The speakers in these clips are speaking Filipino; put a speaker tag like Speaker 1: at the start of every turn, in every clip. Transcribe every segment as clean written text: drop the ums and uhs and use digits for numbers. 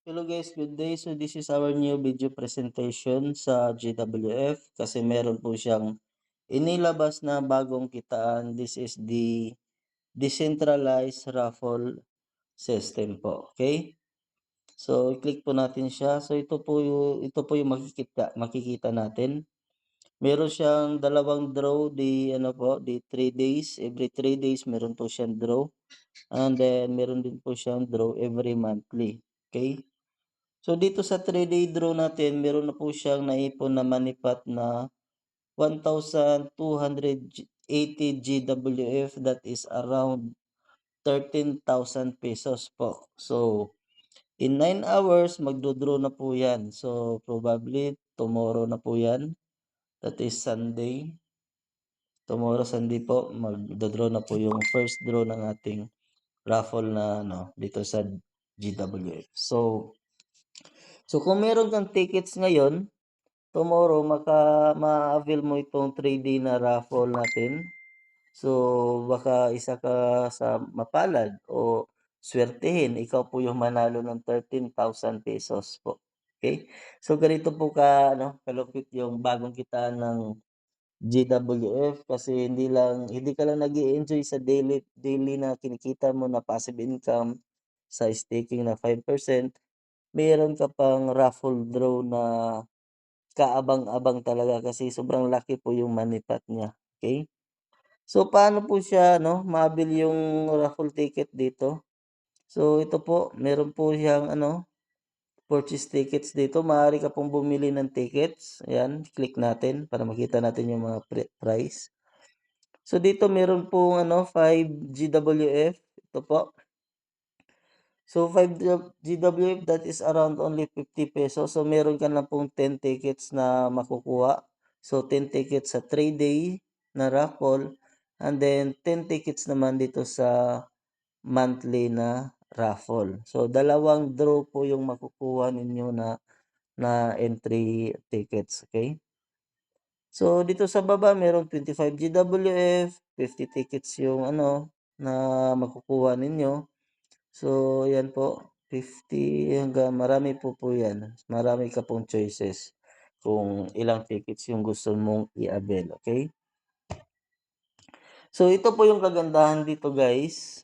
Speaker 1: Hello guys, good day. So this is our new video presentation sa GWF kasi meron po siyang inilabas na bagong kitaan. This is the decentralized raffle system po. Okay? So i-click po natin siya. So ito po yung makikita natin. Meron siyang dalawang draw di 3 days. Every 3 days meron po siyang draw. And then meron din po siyang draw every monthly. Okay? So dito sa 3-day draw natin, meron na po siyang naipon na manipat na 1,280 GWF, that is around 13,000 pesos po. So in 9 hours magdo-draw na po 'yan. So probably tomorrow na po 'yan. That is Sunday. Tomorrow Sunday po magdo-draw na po yung first draw ng ating raffle na dito sa GWF. So kung meron kang tickets ngayon, tomorrow ma-a-avail mo itong 3-day na raffle natin. So, baka isa ka sa mapalad o swertehin, ikaw po yung manalo ng 13,000 pesos po. Okay? So, ganito po kalupit yung bagong kitaan ng GWF kasi hindi ka lang nag-e-enjoy sa daily na kinikita mo na passive income sa staking na 5%, meron ka pang raffle draw na kaabang-abang talaga kasi sobrang laki po yung manipat niya, okay. So, paano po siya mabili yung raffle ticket dito? So, ito po meron po siyang purchase tickets dito. Maaari ka pong bumili ng tickets, ayan, click natin para makita natin yung mga price. So, dito meron pong 5 GWF, ito po. So, 5 GWF, that is around only 50 pesos. So, meron ka na pong 10 tickets na makukuha. So, 10 tickets sa 3-day na raffle. And then, 10 tickets naman dito sa monthly na raffle. So, dalawang draw po yung makukuha ninyo na entry tickets. Okay? So, dito sa baba, merong 25 GWF, 50 tickets yung na makukuha ninyo. So, yan po, 50 hanggang marami po yan. Marami ka pong choices kung ilang tickets yung gusto mong i-avail, okay? So, ito po yung kagandahan dito guys.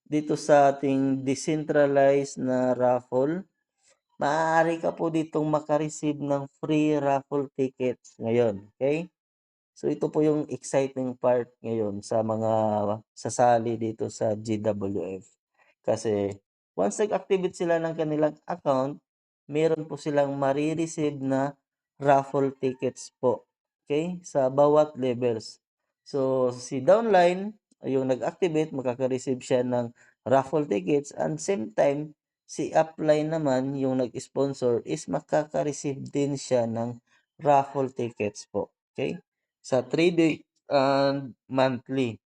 Speaker 1: Dito sa ating decentralized na raffle, maaari ka po ditong makareceive ng free raffle tickets ngayon, okay? So, ito po yung exciting part ngayon sa mga sasali dito sa GWF. Kasi once nag-activate sila ng kanilang account, meron po silang mare-receive na raffle tickets po, okay, sa bawat levels. So, si downline, yung nag-activate, makaka-receive siya ng raffle tickets, and same time, si upline naman, yung nag-sponsor, is makaka-receive din siya ng raffle tickets po, okay, sa 3-day and monthly.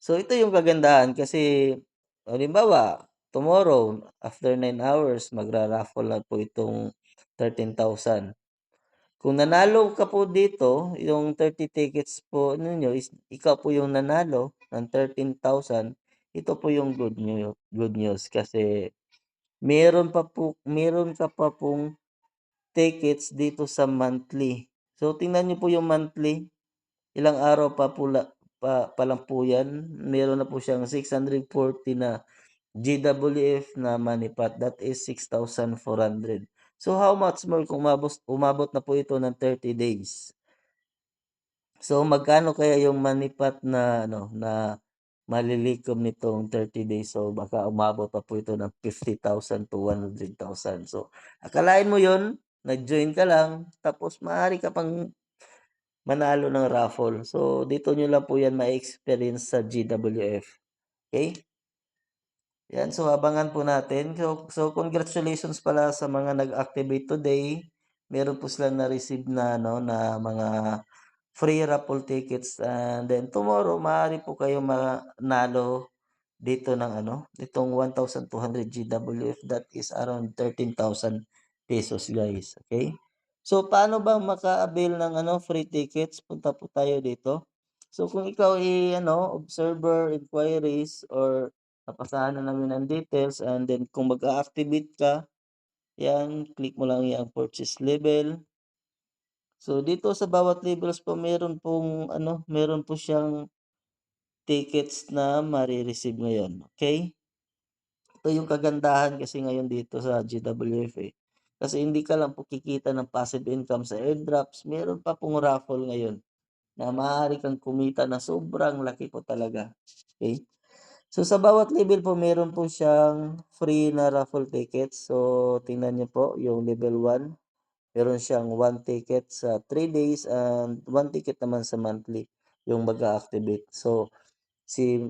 Speaker 1: So, ito yung kagandahan kasi halimbawa, tomorrow after 9 hours magra-raffle na po itong 13,000. Kung nanalo ka po dito, yung 30 tickets po ninyo is ikaw po yung nanalo ng 13,000, ito po yung good news kasi meron ka pa pong tickets dito sa monthly. So, tingnan niyo po yung monthly. Ilang araw pa lang po 'yan, meron na po siyang 640 na GWF na money-pot, that is 6,400. So, how much more kung umabot na po ito ng 30 days. So, magkano kaya yung money-pot na na malilikom nitong 30 days? So, baka umabot pa po ito ng 50,000 to 100,000. So, akalain mo yon nag-join ka lang tapos maaari ka pang manalo ng raffle. So, dito nyo lang po yan ma-experience sa GWF. Okay? Yan, so abangan po natin. So congratulations pala sa mga nag-activate today. Meron po silang na-receive na na mga free raffle tickets, and then tomorrow maaari po kayong manalo dito ng itong 1,200 GWF, that is around 13,000 pesos guys. Okay? So paano ba maka-avail ng free tickets? Punta po tayo dito. So kung ikaw observer, inquiries or napasahan na namin ang details and then kung mag-a-activate ka, 'yan, click mo lang yang purchase level. So, dito sa bawat levels po meron pong ano, meron po siyang tickets na mare-receive ngayon, okey? Ito yung kagandahan kasi ngayon dito sa GWF, eh. Kasi hindi ka lang po kikita ng passive income sa airdrops, meron pa pong raffle ngayon na maaari kang kumita na sobrang laki po talaga, okey? So, sa bawat level po meron po siyang free na raffle tickets. So, tingnan niyo po yung level 1, meron siyang 1 ticket sa 3 days and 1 ticket naman sa monthly yung mag-a-activate. So, si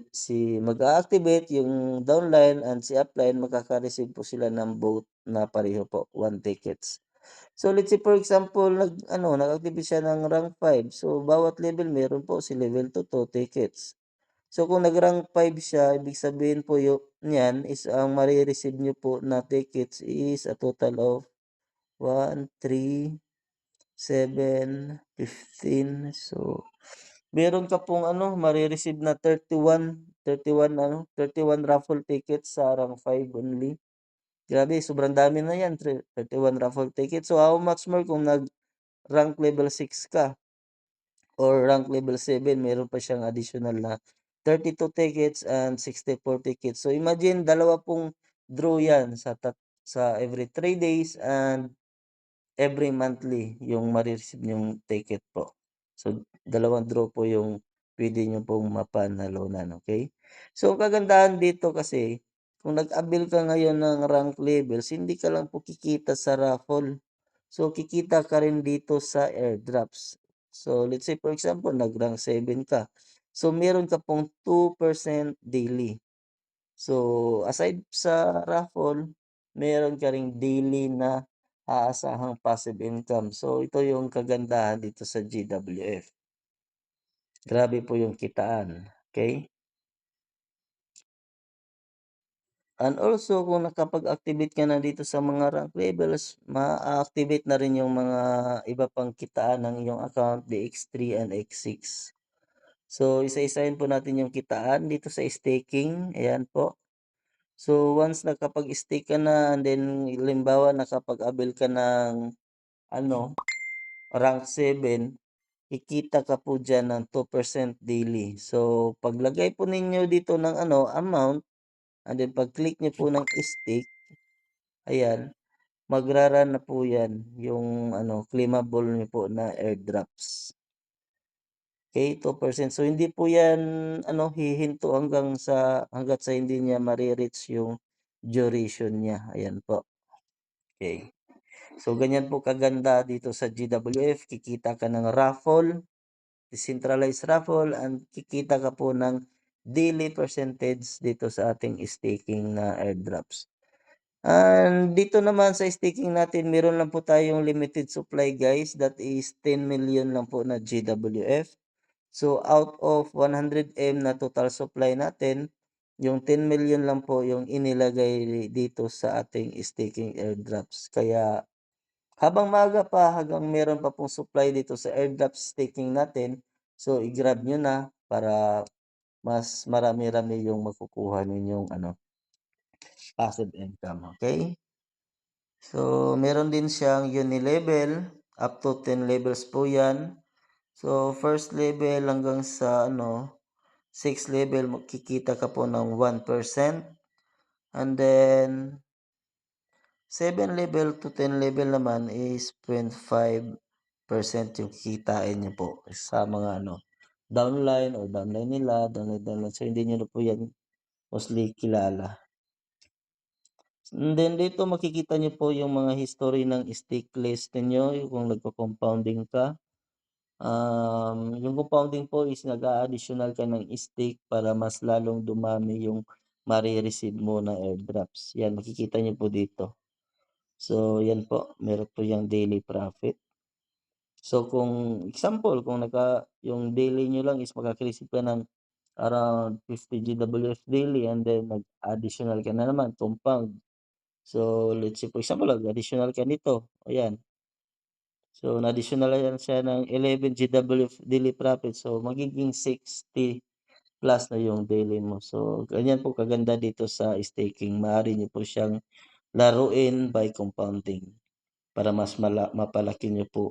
Speaker 1: mag-a-activate yung downline and si upline makaka-receive po sila ng both na pareho po, 1 tickets. So, let's say for example nag-ano, nag-activate siya ng rank 5, so bawat level meron po, si level 2 2 tickets. So, kung nag-rank 5 siya, ibig sabihin po niyan is ang mare-receive niyo po na tickets is a total of 1, 3, 7, 15. So, meron ka pong ano, mare-receive na 31 raffle tickets sa rank 5 only. Grabe, sobrang dami na 'yan, 31 raffle tickets. So, how much more kung nag-rank level 6 ka or rank level 7, meron pa siyang additional na 32 tickets and 64 tickets. So, imagine dalawa pong draw 'yan sa every 3 days and every monthly yung mare-receive niyong ticket po. So, dalawang draw po yung puwede niyo pong mapanalunan, okey? So, ang kagandahan dito kasi kung nag-avail ka ngayon ng rank levels, hindi ka lang po kikita sa raffle. So, kikita ka rin dito sa airdrops. So, let's say for example nag-rank 7 ka, so meron ka pong 2% daily. So, aside sa raffle, meron ka ring daily na aasahang passive income. So, ito yung kagandahan dito sa GWF. Grabe po yung kitaan, okey? And also kung nakapag-activate ka na dito sa mga rank levels, maa-activate na rin yung mga iba pang kitaan ng iyong account, the X3 and X6. So, isa-isahin po natin yung kitaan dito sa staking, ayan po. So, once nakapag-stake ka na and then halimbawa nakapag-avail ka ng ano, rank 7, kikita ka po diyan ng 2% daily. So, paglagay po ninyo dito ng ano, amount and then pag-click niyo po ng stake, ayan, magra-run na po 'yan yung ano, claimable niyo po na airdrops. Okay, 2%. So, hindi po 'yan ano, hihinto hangga't sa hindi niya mare-reach yung duration niya, ayan po, okey. So, ganyan po kaganda dito sa GWF, kikita ka ng raffle, decentralized raffle and kikita ka po ng daily percentage dito sa ating staking na airdrops. And dito naman sa staking natin meron lang po tayong limited supply guys, that is 10 million lang po na GWF. So, out of 100M na total supply natin, yung 10 million lang po yung inilagay dito sa ating staking airdrops. Kaya habang maaga pa, hanggang meron pa pong supply dito sa airdrop staking natin, so i-grab niyo na para mas marami-rami yung makukuha ninyong ano, passive income, okey? So, meron din siyang uni-level, up to 10 levels po 'yan. So, first level hanggang sa ano, 6 level kikita ka po ng 1% and then 7 level to 10 level naman is 0.5% yung kikitain niyo po sa mga ano, downline nila, downline. So, hindi niyo na po 'yan mostly kilala. And then dito makikita niyo po yung mga history ng stake list ninyo, yung kung nagko-compounding ka. Yung compounding po is nag-a-additional ka ng stake para mas lalong dumami yung mare-receive mo na airdrops. Yan, makikita niyo po dito. So, yan po, meron po yang daily profit. So, kung example, kung yung daily niyo lang is makaka-receive ka ng around 50 GWF daily and then nag-additional ka na naman, compound. So, let's say for example, nag-additional ka nito, ayan. So, na-additional yan siya ng 11 GWF daily profit. So, magiging 60 plus na yung daily mo. So, ganyan po kaganda dito sa staking. Maaari niyo po siyang laruin by compounding para mas mapalaki niyo po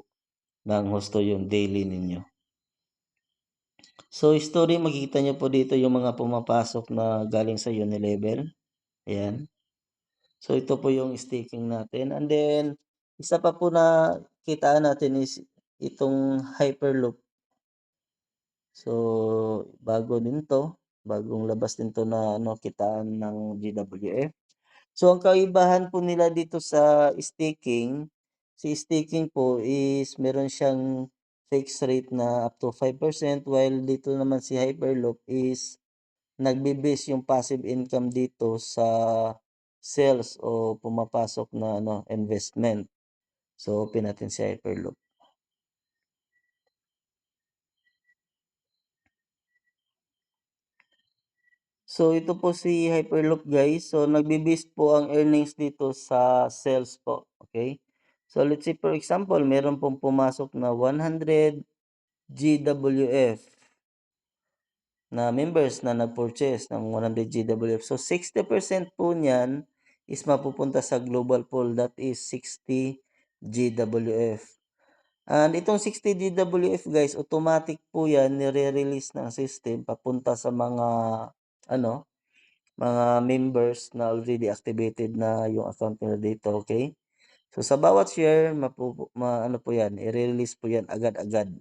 Speaker 1: ng husto yung daily ninyo. So, history, makikita niyo po dito yung mga pumapasok na galing sa Unilevel. Ayan. So, ito po yung staking natin. And then, isa pa po na kitaan natin is itong Hyperloop. So, bago din 'to, bagong labas din 'to na ano, kitaan ng GWF. So, ang kaibahan po nila dito sa staking, si staking po is meron siyang fixed rate na up to 5% while dito naman si Hyperloop is nagbe-base yung passive income dito sa sales o pumapasok na ano, investment. So, open natin si Hyperloop. So, ito po si Hyperloop guys. So, nagbe-base po ang earnings dito sa sales po. Okay? So, let's say for example, meron pong pumasok na 100 GWF na members na nag-purchase ng 100 GWF. So, 60% po niyan is mapupunta sa global pool. That is 60 GWF. And itong 60 GWF guys, automatic po yan nire-release ng system papunta sa mga ano, mga members na already activated na yung account nila dito, okay? So sa bawat share, ano po yan, i-release po yan agad-agad.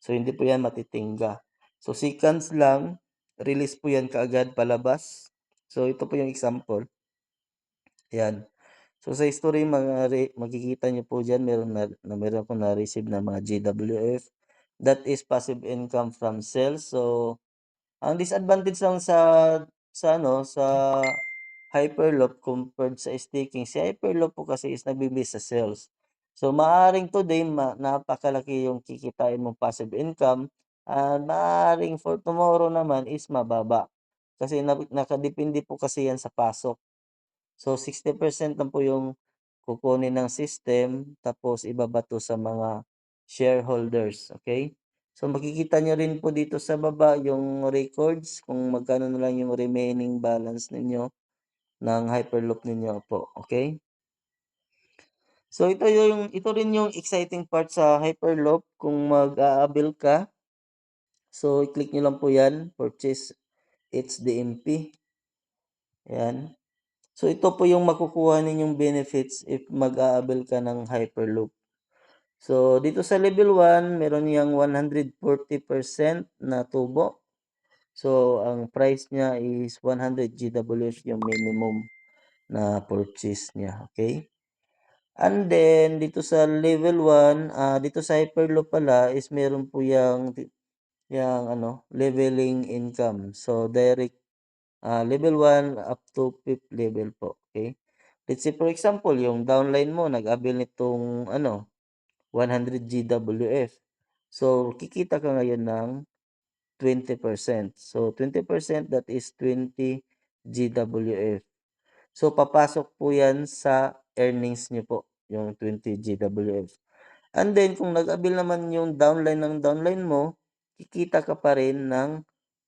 Speaker 1: So hindi po yan matitingga. So seconds lang, release po yan kaagad palabas. So ito po yung example. Yan. So sa history, makikita nyo po dyan, meron po na-receive na mga GWF. That is passive income from sales. So ang disadvantage lang sa Hyperloop compared sa staking, si Hyperloop po kasi is nagbe-base sa sales. So maaaring today napakalaki yung kikitain mong passive income, maaaring for tomorrow naman is mababa. Kasi nakadepende po kasi yan sa pasok. So 60% lang po yung kukunin ng system tapos ibabato sa mga shareholders, okay? So makikita nyo rin po dito sa baba yung records kung magkano na lang yung remaining balance ninyo ng Hyperloop ninyo po, okay? So ito rin yung exciting part sa Hyperloop kung mag-aabil ka. So i-click nyo lang po yan, purchase HDMP. Ayan. So ito po yung makukuha ninyong benefits if mag-aabil ka ng Hyperloop. So dito sa level 1, meron yang 140% na tubo. So ang price niya is 100 GWF yung minimum na purchase niya, okay? And then dito sa level 1, dito sa Hyperloop pala is meron po yang ano, leveling income. So direct level 1 up to 5th level po, okay? Let's say for example, yung downline mo nag-avail nitong ano, 100 GWF. So kikita ka ngayon ng 20%. So 20% that is 20 GWF. So papasok po 'yan sa earnings niyo po, yung 20 GWF. And then kung nag-avail naman yung downline mo, kikita ka pa rin ng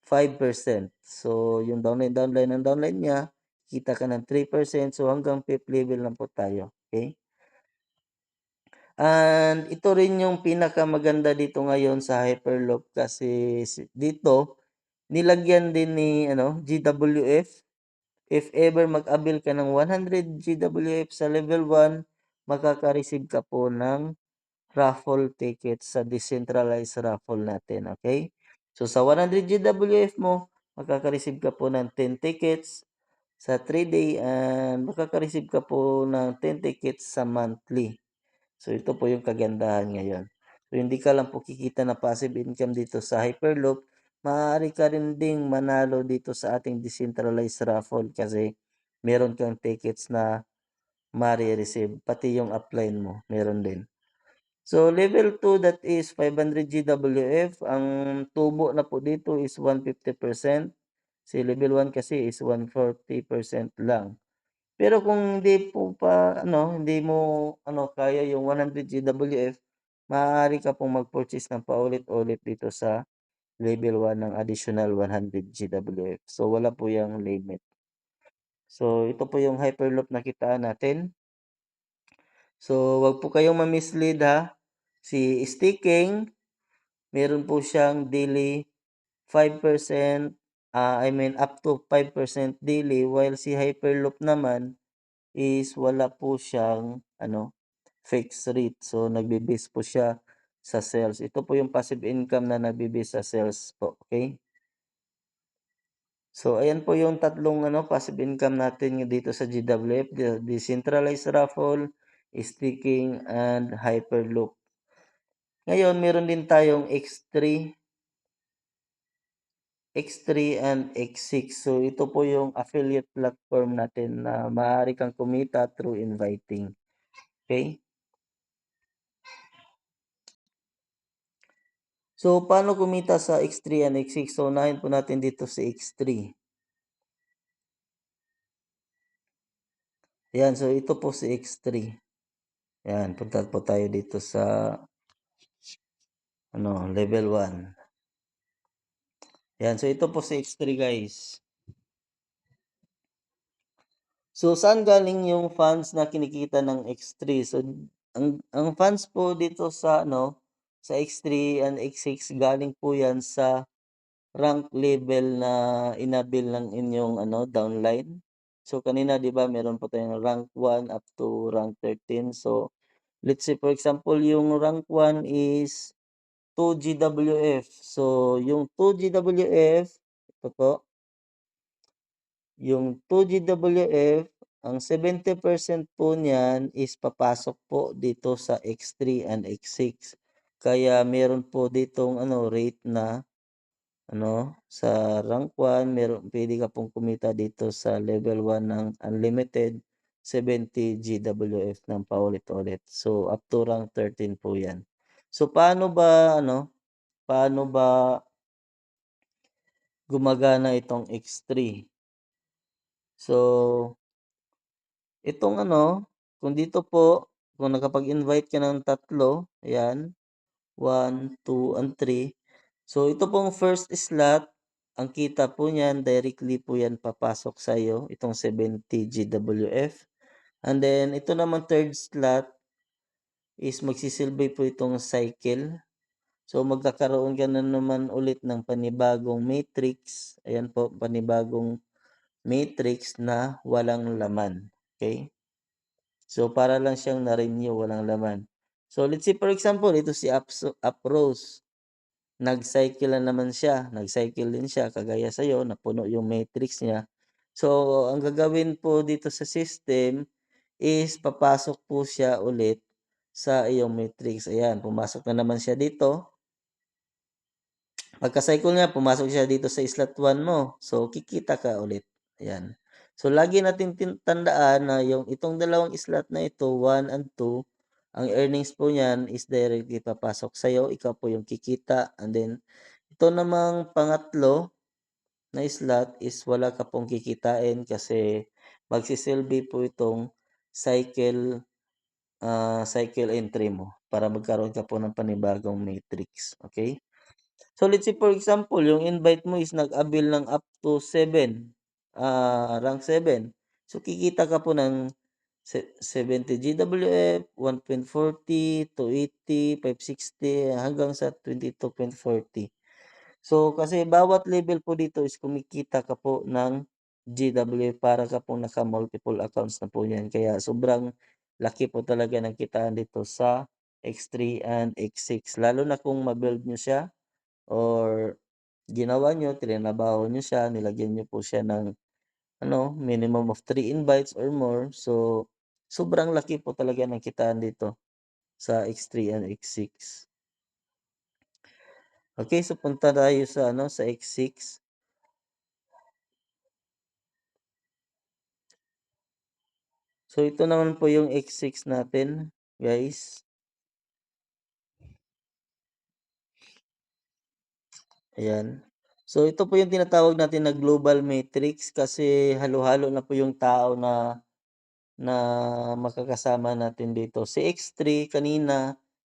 Speaker 1: 5%. So yung downline niya, kita ka ng 3%. So hanggang 5th level lang po tayo, okay? And ito rin yung pinakamaganda dito ngayon sa Hyperloop kasi dito nilagyan din ni ano GWF. If ever mag-avail ka ng 100 GWF sa level 1, makaka-receive ka po ng raffle ticket sa decentralized raffle natin, okay? So sa 100 GWF mo, makaka-receive ka po ng 10 tickets sa 3-day and makaka-receive ka po ng 10 tickets sa monthly. So ito po yung kagandahan ngayon. So hindi ka lang po kikita na passive income dito sa Hyperloop, maaari ka rin ding manalo dito sa ating decentralized raffle kasi meron kang tickets na mare-receive, pati yung upline mo, meron din. So level 2 that is 500 GWF, ang tubo na po dito is 150%. Si level 1 kasi is 140% lang. Pero kung hindi po pa ano, hindi mo ano kaya yung 100 GWF, maaari ka pong mag-purchase ng paulit-ulit dito sa level 1 ng additional 100 GWF. So, wala po yang limit. So, ito po yung Hyperloop na kitaan natin. So, wag po kayong ma-mislead ha. Si staking, meron po siyang daily 5%, I mean up to 5% daily, while si Hyperloop naman is wala po siyang fixed rate. So, nagbe-base po siya sa sales. Ito po yung passive income na nagbe-base sa sales po, okay? So, ayan po yung tatlong passive income natin dito sa GWF, the decentralized raffle, staking, and Hyperloop. Ngayon, meron din tayong X3 and X6. So, ito po yung affiliate platform natin na maaari kang kumita through inviting. Okay? So, paano kumita sa X3 and X6? So, unahin po natin dito si X3. Yan, so ito po si X3. Yan, punta po tayo dito sa level 1. Yan, so ito po si X3 guys. So, saan galing yung funds na kinikita ng X3? So, ang funds po dito sa sa X3 and X6 galing po yan sa rank level na inabil ng inyong downline. So, kanina 'di ba meron po tayong rank 1 up to rank 13. So, let's say for example, yung rank 1 is 2 GWF. So, yung 2 GWF, ito po, yung 2 GWF, ang 70% po niyan is papasok po dito sa X3 and X6. Kaya meron po ditong rate na sa rank 1 puwede ka pong kumita dito sa level 1 ng unlimited 70 GWF ng paulit-ulit. So, up to rank 13 po 'yan. So, paano ba gumagana itong X3? So, itong kung dito po, kung nakapag-invite ka ng 3, ayan, 1, 2, and 3. So, ito pong first slot, ang kita po niyan directly po 'yan papasok sa'yo, itong 70 GWF. And then ito naman third slot is magsisilbi po itong cycle. So, magkakaroon ka na naman ulit ng panibagong matrix. Ayan po, panibagong matrix na walang laman. Okay? So, para lang siyang na-renew, walang laman. So, let's say for example, ito si Uprose. Nag-cycle na naman siya. Nag-cycle din siya, kagaya sa'yo, napuno yung matrix niya. So, ang gagawin po dito sa system is papasok po siya ulit sa iyong matrix. Ayan, pumasok na naman siya dito. Pagka-cycle niya, pumasok siya dito sa slot 1 mo. So, kikita ka ulit. Ayan. So, lagi natin tandaan na yung itong dalawang slot na ito, 1 and 2, ang earnings po niyan is directly papasok sa'yo. Ikaw po yung kikita. And then, ito namang pangatlo na slot is wala ka pong kikitain kasi magsisilbi po itong cycle entry mo para magkaroon ka po ng panibagong matrix. Okay? So, let's say for example, yung invite mo is nag-avail ng up to 7, rank 7. So, kikita ka po ng 70 GWF, 1.40, 280, 560, hanggang sa 22.40. So, kasi bawat level po dito is kumikita ka po ng GWF para ka pong naka-multiple accounts na po yan. Kaya sobrang laki po talaga ng kitaan dito sa X3 and X6. Lalo na kung ma-build nyo siya or ginawa niyo, trinabaho niyo siya, nilagyan niyo po siya ng minimum of 3 invites or more. So, sobrang laki po talaga ng kitaan dito sa X3 and X6. Okay, so punta tayo sa X6. So, ito naman po yung X6 natin, guys. Ayan. So, ito po yung tinatawag natin na global matrix kasi halo-halo na po yung tao na makakasama natin dito. Si X3 kanina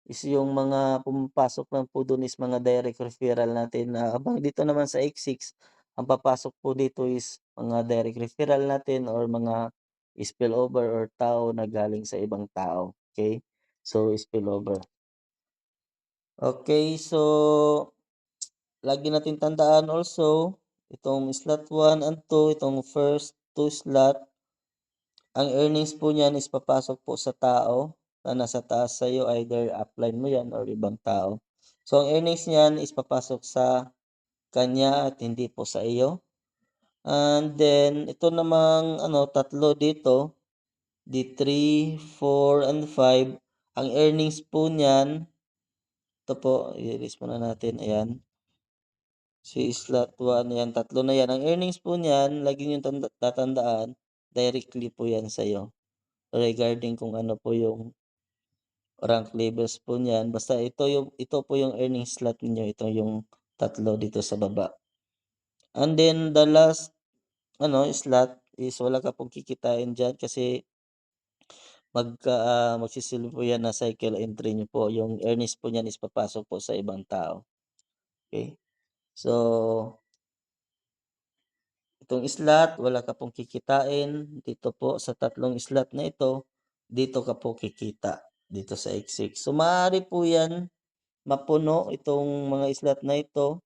Speaker 1: is yung mga pumapasok lang po dun is mga direct referral natin na habang dito naman sa X6 ang papasok po dito is mga direct referral natin or mga spillover or tao na galing sa ibang tao, okey? So, spillover. Okey, so lagi nating tandaan also itong slot 1 and 2, itong first 2 slot, ang earnings po niyan is papasok po sa tao na nasa taas sa'yo either upline mo 'yan or ibang tao. So, ang earnings niyan is papasok sa kanya at hindi po sa iyo. And then ito namang ano, tatlo dito, di 3, 4, and 5, ang earnings po niyan, ito po i-erase muna natin, ayan. Si slot 1 'yan, tatlo na 'yan. Ang earnings po niyan lagi niyong tatandaan, directly po 'yan sa'yo regarding kung ano po yung rank levels po niyan. Basta ito po yung earning slot ninyo, ito yung tatlo dito sa baba. And then the last ano, slot is wala ka pong kikitain diyan kasi magsisilbi po 'yan na cycle entry niyo po. Yung earnings po niyan is papasok po sa ibang tao, okey? So, itong slot wala ka pong kikitain, dito po sa tatlong slot na ito, dito ka po kikita, dito sa X6. So, maaari po 'yan mapuno itong mga slot na ito,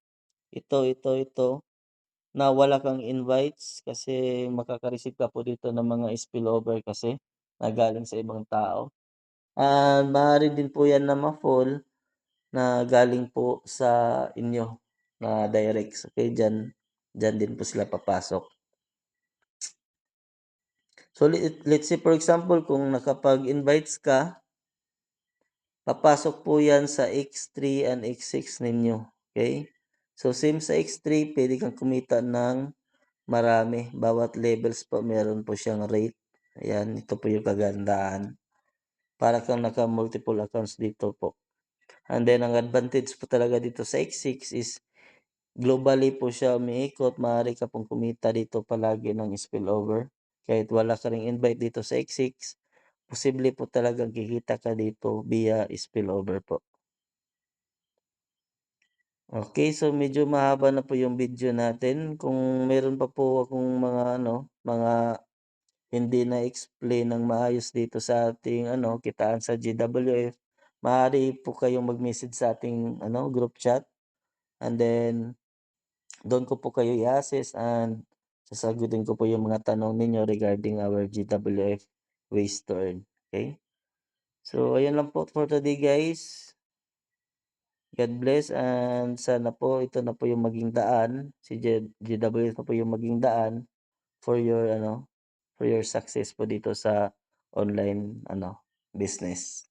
Speaker 1: na wala kang invites kasi makaka-receive ka po dito ng mga spillover kasi na galing sa ibang tao. Maaari din po 'yan na ma-full na galing po sa inyo na directs, okey, diyan diyan din po sila papasok. So, let's say for example kung nakapag-invites ka, papasok po 'yan sa X3 and X6 ninyo, okey? So, same sa X3 puwede kang kumita ng marami, bawat levels po meron po siyang rate, ayan, ito po yung kagandahan. Para kang naka-multiple accounts dito po. And then ang advantage po talaga dito sa X6 is globally po siya umiikot, maaari ka pong kumita dito palagi ng spillover. Kahit wala ka ring invite dito sa X6, posible po talagang kikita ka dito via spillover po. Okay, so medyo mahaba na po yung video natin. Kung meron pa po akong mga ano, mga hindi na-explain ng maayos dito sa ating ano, kitaan sa GWF, maaari po kayong mag-message sa ating ano, group chat and then doon ko po kayo i-assess and sasagutin ko po yung mga tanong ninyo regarding our GWF ways to earn. Okay? So, ayan lang po for today guys. God bless and sana po ito na po yung maging daan, si GWF na po yung maging daan for your ano, for your success po dito sa online ano, business.